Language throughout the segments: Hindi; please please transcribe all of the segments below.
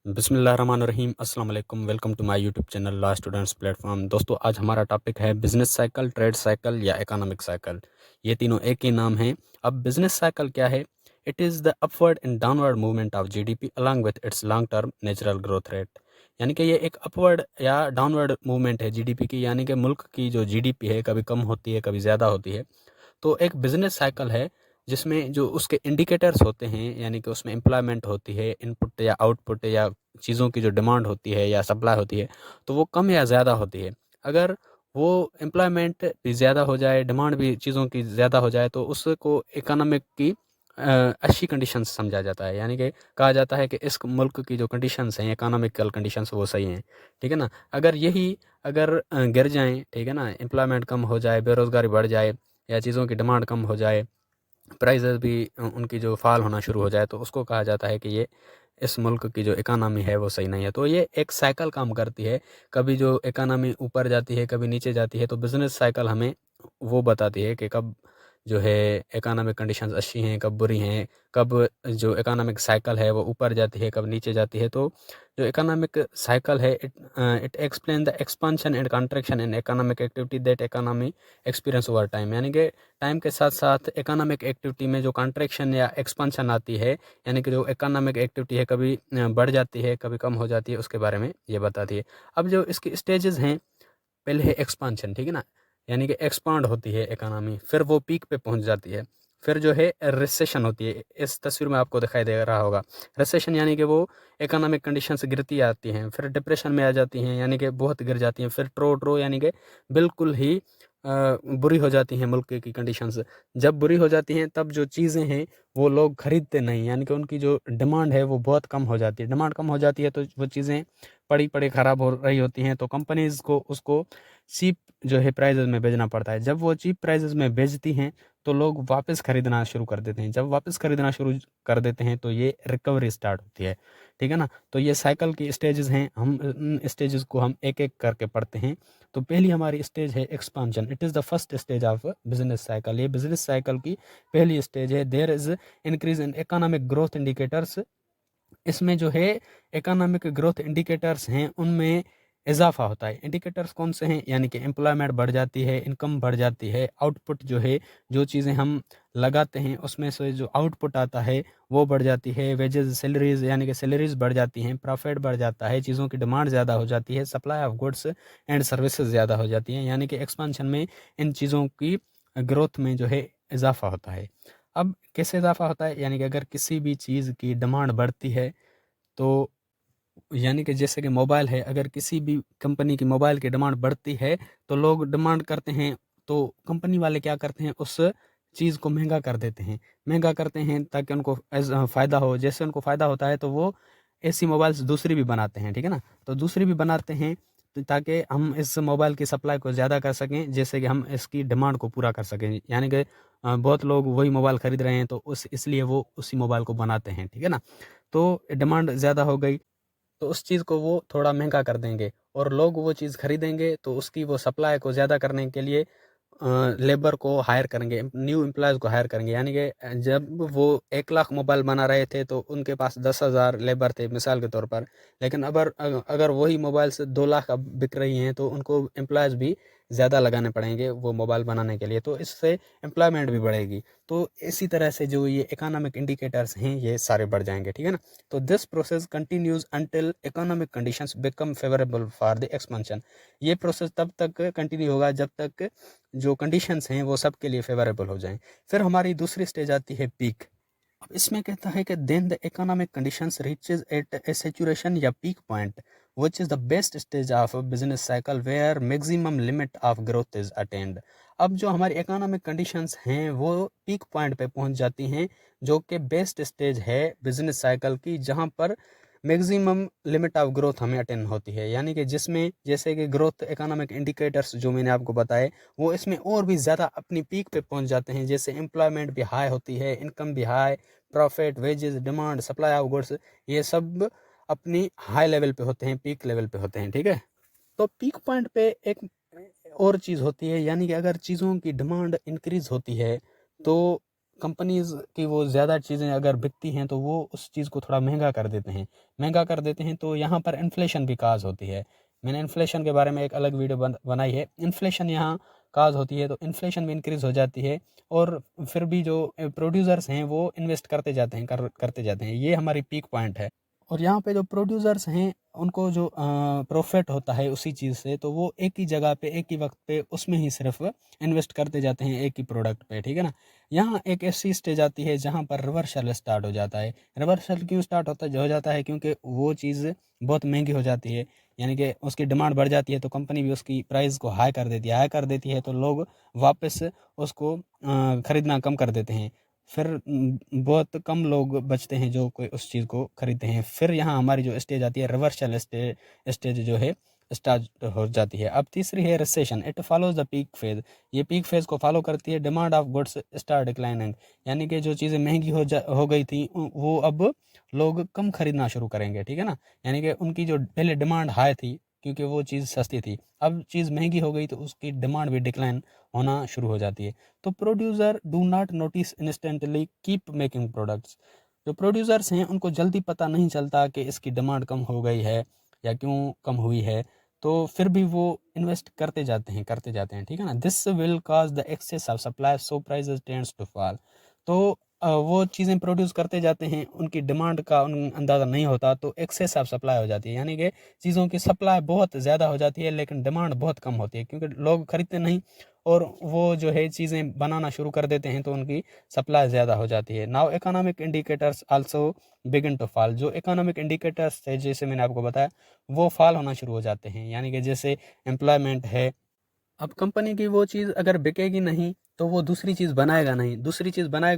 बिस्मिल्लाहिर्रहमानिर्रहीम अस्सलाम वालेकुम। Welcome to my YouTube channel law students platform. दोस्तों, आज हमारा टॉपिक है बिजनेस साइकिल, ट्रेड साइकिल या इकोनॉमिक साइकिल। ये तीनों एक ही नाम हैं। अब बिजनेस साइकिल क्या है? It is the upward and downward movement of GDP along with its long term natural growth rate. यानी कि ये एक अपवर्ड या डाउनवर्ड मूवमेंट है जीडीपी की। यानी कि मुल्क की जो जीडीपी है कभी कम होती है, कभी ज़्यादा होती है। तो एक बिजनेस साइकिल है जिसमें जो उसके इंडिकेटर्स होते हैं, यानी कि उसमें एम्प्लॉयमेंट होती है, इनपुट या आउटपुट या चीज़ों की जो डिमांड होती है या सप्लाई होती है, तो वो कम या ज़्यादा होती है। अगर वो एम्प्लॉयमेंट भी ज़्यादा हो जाए, डिमांड भी चीज़ों की ज़्यादा हो जाए, तो उसको इकोनॉमिक की अच्छी कंडीशंस समझा जाता है। यानी कि कहा जाता है कि इस मुल्क की जो कंडीशंस हैं, इकोनॉमिकल कंडीशंस, वो सही हैं। ठीक है ना? अगर गिर जाएँ, ठीक है ना, एम्प्लॉयमेंट कम हो जाए, बेरोज़गारी बढ़ जाए या चीज़ों की डिमांड कम हो जाए, प्राइसेस भी उनकी जो फ़ॉल होना शुरू हो जाए, तो उसको कहा जाता है कि ये इस मुल्क की जो इकोनॉमी है वो सही नहीं है। तो ये एक साइकिल काम करती है। कभी जो इकोनॉमी ऊपर जाती है, कभी नीचे जाती है। तो बिज़नेस साइकिल हमें वो बताती है कि कब जो है इकोनॉमिक कंडीशंस अच्छी हैं, कब बुरी हैं, कब जो इकोनॉमिक साइकिल है वो ऊपर जाती है, कब नीचे जाती है। तो जो इकोनॉमिक साइकिल है, it explain the expansion and contraction in economic activity that economy experience over time. यानी कि टाइम के साथ साथ इकोनॉमिक एक्टिविटी में जो कंट्रैक्शन या एक्सपांशन आती है, यानी कि जो इकोनॉमिक एक्टिविटी है कभी बढ़ जाती है, कभी कम हो जाती है, उसके बारे में ये बताती है। अब जो इसकी स्टेजेस हैं, पहले है एक्सपांशन, ठीक है ना, यानी कि एक्सपांड होती है इकोनॉमी, फिर वो पीक पे पहुंच जाती है। फिर जो है रिसेशन होती है। इस तस्वीर में आपको दिखाई दे रहा होगा रिसेशन, यानी कि वो इकोनॉमिक कंडीशन से गिरती आती हैं, फिर डिप्रेशन में आ जाती हैं, यानी कि बहुत गिर जाती हैं, फिर ट्रो यानी कि बिल्कुल ही बुरी हो जाती हैं मुल्क की कंडीशंस। जब बुरी हो जाती हैं तब जो चीज़ें हैं वो लोग खरीदते नहीं, यानी कि उनकी जो डिमांड है वो बहुत कम हो जाती है। डिमांड कम हो जाती है तो वो चीज़ें पड़ी पड़ी ख़राब हो रही होती हैं, तो कंपनीज़ को उसको चीप जो है प्राइसेज़ में बेचना पड़ता है। जब वो चीप प्राइसेज़ में बेचती हैं तो लोग वापस खरीदना शुरू कर देते हैं। जब वापस खरीदना शुरू कर देते हैं तो ये रिकवरी स्टार्ट होती है। ठीक है ना? तो ये साइकिल की स्टेजेस हैं। हम इन स्टेजेस को हम एक-एक करके पढ़ते हैं। तो पहली हमारी स्टेज है expansion. It is the first stage of business cycle. ये बिज़नेस साइकिल की पहली स्टेज है। There is increase in economic growth indicators. इसमें जो है इकोनॉमिक ग्रोथ इंडिकेटर्स हैं, उनमें इज़ाफ़ा होता है। इंडिकेटर्स कौन से हैं? यानी कि एम्प्लॉयमेंट बढ़ जाती है, इनकम बढ़ जाती है, आउटपुट जो है, जो चीज़ें हम लगाते हैं उसमें से जो आउटपुट आता है वो बढ़ जाती है। वेजेज़, सैलरीज़, यानी कि सैलरीज़ बढ़ जाती हैं, प्रॉफ़िट बढ़ जाता है, चीज़ों की डिमांड ज़्यादा हो जाती है, supply of goods and services ज़्यादा हो जाती हैं। यानी कि एक्सपांशन में इन चीज़ों की ग्रोथ में जो है इज़ाफ़ा होता है। अब कैसे इज़ाफ़ा होता है? यानी कि अगर किसी भी चीज़ की डिमांड बढ़ती है, तो यानी कि जैसे कि मोबाइल है, अगर किसी भी कंपनी की मोबाइल की डिमांड बढ़ती है, तो लोग डिमांड करते हैं, तो कंपनी वाले क्या करते हैं, उस चीज़ को महँगा कर देते हैं। महँगा करते हैं ताकि उनको फ़ायदा हो। जैसे उनको फ़ायदा होता है, तो वो ऐसी मोबाइल्स दूसरी भी बनाते हैं, ठीक है ना? तो दूसरी भी बनाते हैं ताकि हम इस मोबाइल की सप्लाई को ज़्यादा कर सकें, जैसे कि हम इसकी डिमांड को पूरा कर सकें। यानी कि बहुत लोग वही मोबाइल खरीद रहे हैं, तो इसलिए वो उसी मोबाइल को बनाते हैं, ठीक है ना? तो डिमांड ज़्यादा हो गई, तो उस चीज़ को वो थोड़ा महँगा कर देंगे और लोग वो चीज़ खरीदेंगे, तो उसकी वो सप्लाई को ज़्यादा करने के लिए लेबर को हायर करेंगे, न्यू एम्प्लॉइज़ को हायर करेंगे। यानी कि जब वो 1 लाख मोबाइल बना रहे थे तो उनके पास 10,000 लेबर थे मिसाल के तौर पर। लेकिन अगर वही मोबाइल्स 2 लाख अब बिक रही हैं, तो उनको एम्प्लॉइज़ भी ज़्यादा लगाने पड़ेंगे वो मोबाइल बनाने के लिए, तो इससे एम्प्लॉयमेंट भी बढ़ेगी। तो इसी तरह से जो ये इकोनॉमिक इंडिकेटर्स हैं ये सारे बढ़ जाएँगे, ठीक है ना? तो this process continues until economic conditions become favourable for the expansion. ये प्रोसेस तब तक कंटिन्यू होगा जब तक जो कंडीशंस हैं वो सबके लिए फेवरेबल हो जाएँ। फिर हमारी दूसरी स्टेज आती है पीक। अब इसमें कहता है कि then the economic conditions reaches at a saturation या peak point which is the best stage of business cycle where maximum limit of growth is attained. अब जो हमारी इकोनॉमिक कंडीशंस हैं वो पीक पॉइंट पे पहुंच जाती हैं, जो कि बेस्ट स्टेज है बिजनेस साइकिल की, जहां पर मैक्सिमम लिमिट ऑफ ग्रोथ हमें अटेन होती है। यानी कि जिसमें जैसे कि ग्रोथ इकोनॉमिक इंडिकेटर्स जो मैंने आपको बताए, वो इसमें और भी ज़्यादा अपनी पीक पे पहुंच जाते हैं। जैसे एम्प्लॉयमेंट भी हाई होती है, इनकम भी high, profit, wages, demand, supply of goods, ये सब अपनी हाई लेवल पे होते हैं, पीक लेवल पे होते हैं, ठीक है। तो पीक पॉइंट पे एक और चीज़ होती है, यानी कि अगर चीज़ों की डिमांड इंक्रीज होती है, तो कंपनीज़ की वो ज़्यादा चीज़ें अगर बिकती हैं तो वो उस चीज़ को थोड़ा महंगा कर देते हैं। महंगा कर देते हैं तो यहाँ पर इन्फ्लेशन भी काज़ होती है। मैंने इन्फ्लेशन के बारे में एक अलग वीडियो बनाई है। इन्फ्लेशन यहाँ काज़ होती है तो इन्फ्लेशन भी इंक्रीज़ हो जाती है और फिर भी जो प्रोड्यूसर्स हैं वो इन्वेस्ट करते जाते हैं करते जाते हैं। ये हमारी पीक पॉइंट है। और यहाँ पे जो प्रोड्यूसर्स हैं उनको जो प्रॉफिट होता है उसी चीज़ से, तो वो एक ही जगह पे एक ही वक्त पे उसमें ही सिर्फ इन्वेस्ट करते जाते हैं एक ही प्रोडक्ट पे, ठीक है ना। यहाँ एक ऐसी स्टेज आती है जहाँ पर रिवर्सल स्टार्ट हो जाता है। रिवर्सल क्यों स्टार्ट हो जाता है, क्योंकि वो चीज़ बहुत महंगी हो जाती है, यानी कि उसकी डिमांड बढ़ जाती है तो कंपनी भी उसकी प्राइस को हाई कर देती है तो लोग वापस उसको खरीदना कम कर देते हैं। फिर बहुत कम लोग बचते हैं जो कोई उस चीज़ को खरीदते हैं। फिर यहाँ हमारी जो स्टेज आती है रिवर्सल स्टेज जो है स्टार्ट हो जाती है। अब तीसरी है recession, it follows the peak phase. ये पीक फेज को फॉलो करती है। Demand of goods start declining, यानी कि जो चीज़ें महंगी हो गई थी वो अब लोग कम खरीदना शुरू करेंगे, ठीक है ना। यानी कि उनकी जो पहले डिमांड हाई थी क्योंकि वो चीज़ सस्ती थी, अब चीज़ महंगी हो गई तो उसकी डिमांड भी डिक्लाइन होना शुरू हो जाती है। तो producer do not notice instantly keep making products. जो प्रोड्यूसर्स हैं उनको जल्दी पता नहीं चलता कि इसकी डिमांड कम हो गई है या क्यों कम हुई है, तो फिर भी वो इन्वेस्ट करते जाते हैं, ठीक है ना। This will cause the excess of supply so prices tends to fall. तो वो चीज़ें प्रोड्यूस करते जाते हैं, उनकी डिमांड का उन अंदाज़ा नहीं होता तो एक्सेस ऑफ सप्लाई हो जाती है, यानी कि चीज़ों की सप्लाई बहुत ज़्यादा हो जाती है लेकिन डिमांड बहुत कम होती है क्योंकि लोग खरीदते नहीं और वो जो है चीज़ें बनाना शुरू कर देते हैं तो उनकी सप्लाई ज़्यादा हो जाती है। Now economic indicators also begin to fall. जो इकोनॉमिक इंडिकेटर्स थे जैसे मैंने आपको बताया वो फॉल होना शुरू हो जाते हैं, यानी कि जैसे एम्प्लॉयमेंट है। अब कंपनी की वो चीज़ अगर बिकेगी नहीं तो वो दूसरी चीज़ बनाएगा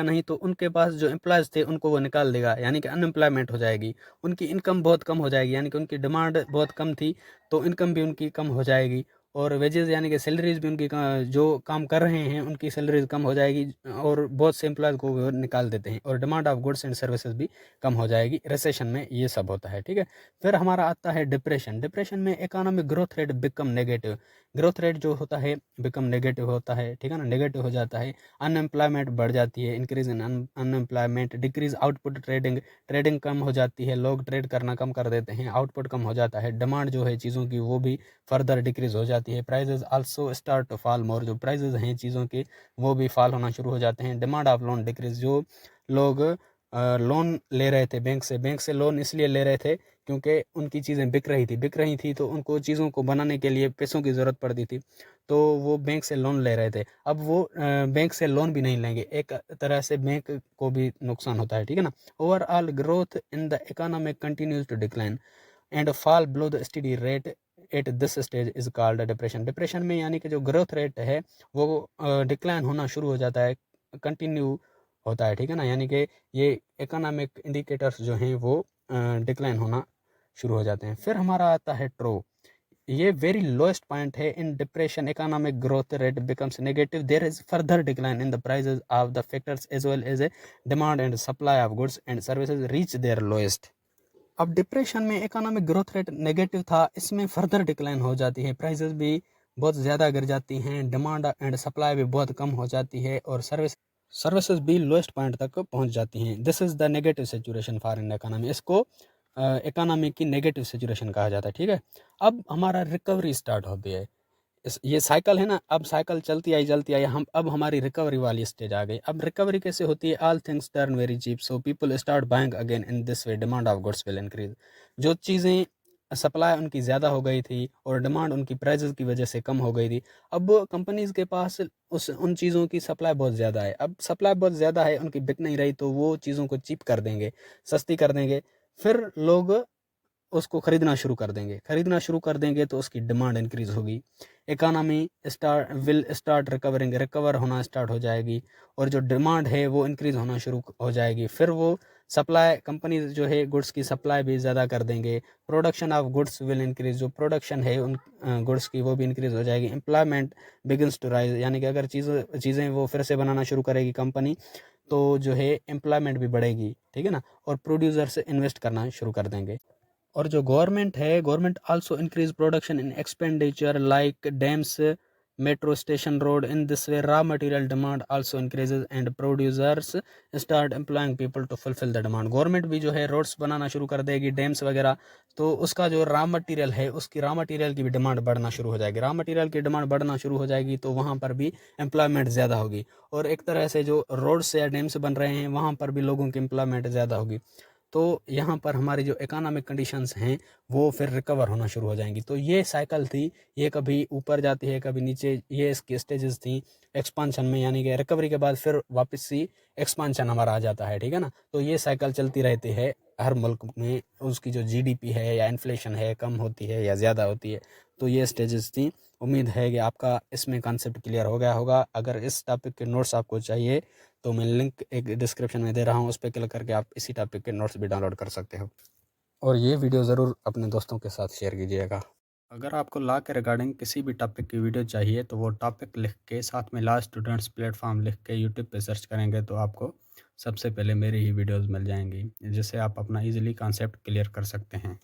नहीं तो उनके पास जो एम्प्लॉयज़ थे उनको वो निकाल देगा, यानी कि अनएम्प्लॉयमेंट हो जाएगी। उनकी इनकम बहुत कम हो जाएगी, यानी कि उनकी डिमांड बहुत कम थी तो इनकम भी उनकी कम हो जाएगी और वेजेस यानी कि सैलरीज भी उनकी जो काम कर रहे हैं उनकी सैलरीज कम हो जाएगी और बहुत से एम्प्लॉयज़ को वो निकाल देते हैं और demand of goods and services भी कम हो जाएगी। रिसेशन में ये सब होता है, ठीक है। फिर हमारा आता है डिप्रेशन। डिप्रेशन में economic growth rate become negative. Growth rate जो होता है बिकम नेगेटिव होता है, ठीक है ना, नेगेटिव हो जाता है। अनएम्प्लॉयमेंट बढ़ जाती है, increase in unemployment, decrease output trading, trading कम हो जाती है, लोग ट्रेड करना कम कर देते हैं, आउटपुट कम हो जाता है, डिमांड जो है चीज़ों की वो भी फर्दर डिक्रीज हो जाती है। Prices also start to fall more. जो प्राइजेज हैं चीज़ों के वो भी फॉल होना शुरू हो जाते हैं। Demand of loan decrease. जो लोग लोन ले रहे थे बैंक से लोन इसलिए ले रहे थे क्योंकि उनकी चीज़ें बिक रही थी तो उनको चीज़ों को बनाने के लिए पैसों की ज़रूरत पड़ती थी तो वो बैंक से लोन ले रहे थे। अब वो बैंक से लोन भी नहीं लेंगे, एक तरह से बैंक को भी नुकसान होता है, ठीक है ना। Overall growth in the economic continues to decline and fall below the study rate at this stage is called depression. Depression में यानी कि जो ग्रोथ रेट है वो डिक्लाइन होना शुरू हो जाता है, कंटिन्यू होता है, ठीक है ना। यानी कि ये इकोनॉमिक इंडिकेटर्स जो हैं वो डिक्लाइन होना शुरू हो जाते हैं। फिर हमारा आता है ट्रो। ये वेरी लोएस्ट पॉइंट है in depression. Economic growth rate becomes negative, there is further decline in the prices of the factors as well as a demand and supply of goods and services reach their lowest. अब डिप्रेशन में इकोनॉमिक ग्रोथ रेट नेगेटिव था, इसमें फर्दर डिक्लाइन हो जाती है, प्राइसेस भी बहुत ज़्यादा गिर जाती हैं, डिमांड एंड सप्लाई भी बहुत कम हो जाती है और सर्विसेज भी लोएस्ट पॉइंट तक पहुंच जाती हैं। This is the negative situation for in economy. इसको इकोनॉमी की नेगेटिव सिचुएशन कहा जाता है, ठीक है। अब हमारा रिकवरी स्टार्ट होती है। ये साइकिल है ना, अब साइकिल चलती आई हम अब हमारी रिकवरी वाली स्टेज आ गई। अब रिकवरी कैसे होती है? All things turn very cheap so people start buying again in this way, demand of goods will increase. जो चीज़ें सप्लाई उनकी ज़्यादा हो गई थी और डिमांड उनकी प्राइजेस की वजह से कम हो गई थी, अब कंपनीज के पास उन चीज़ों की सप्लाई बहुत ज़्यादा है। अब सप्लाई बहुत ज़्यादा है, उनकी बिक नहीं रही तो वो चीज़ों को चीप कर देंगे, सस्ती कर देंगे। फिर लोग उसको खरीदना शुरू कर देंगे तो उसकी डिमांड इंक्रीज होगी, इकोनॉमी स्टार्ट रिकवर होना स्टार्ट हो जाएगी और जो डिमांड है वो इंक्रीज होना शुरू हो जाएगी। फिर वो सप्लाई कंपनी जो है गुड्स की सप्लाई भी ज़्यादा कर देंगे, production of goods will increase. जो प्रोडक्शन है उन गुड्स की वो भी इंक्रीज हो जाएगी। एम्प्लॉयमेंट बिगिंस टू राइज, यानी कि अगर चीज़ें वो फिर से बनाना शुरू करेगी कंपनी तो जो है एम्प्लॉयमेंट भी बढ़ेगी, ठीक है ना, और प्रोड्यूसर्स इन्वेस्ट करना शुरू कर देंगे। और जो गवर्नमेंट है, government also increase production in expenditure like dams metro station road. In this way raw material demand also increases and producers start employing people to fulfill the demand. Government भी जो है रोड्स बनाना शुरू कर देगी, डैम्स वगैरह, तो उसका जो रॉ मटेरियल है उसकी रॉ मटेरियल की भी डिमांड बढ़ना शुरू हो जाएगी। रॉ मटेरियल की डिमांड बढ़ना शुरू हो जाएगी तो वहाँ पर भी एम्प्लॉयमेंट ज़्यादा होगी, और एक तरह से जो रोड्स या डैम्स बन रहे हैं वहाँ पर भी लोगों की एम्प्लॉयमेंट ज़्यादा होगी। तो यहाँ पर हमारी जो इकोनॉमिक कंडीशंस हैं वो फिर रिकवर होना शुरू हो जाएंगी। तो ये साइकिल थी, ये कभी ऊपर जाती है कभी नीचे, ये इसकी स्टेजेस थी एक्सपांशन में, यानी कि रिकवरी के बाद फिर वापस से एक्सपांशन हमारा आ जाता है, ठीक है ना। तो ये साइकिल चलती रहती है हर मुल्क में, उसकी जो जीडीपी है या इन्फ्लेशन है कम होती है या ज़्यादा होती है। तो ये स्टेजेस थी। उम्मीद है कि आपका इसमें कॉन्सेप्ट क्लियर हो गया होगा। अगर इस टॉपिक के नोट्स आपको चाहिए तो मैं लिंक एक डिस्क्रिप्शन में दे रहा हूँ, उस पर क्लिक करके आप इसी टॉपिक के नोट्स भी डाउनलोड कर सकते हो, और ये वीडियो ज़रूर अपने दोस्तों के साथ शेयर कीजिएगा। अगर आपको लॉ के रिगार्डिंग किसी भी टॉपिक की वीडियो चाहिए तो वो टॉपिक लिख के साथ में लॉ स्टूडेंट्स प्लेटफॉर्म लिख के यूट्यूब पे सर्च करेंगे तो आपको सबसे पहले मेरी ही वीडियोस मिल जाएंगी, जिससे आप अपना इजीली कॉन्सेप्ट क्लियर कर सकते हैं।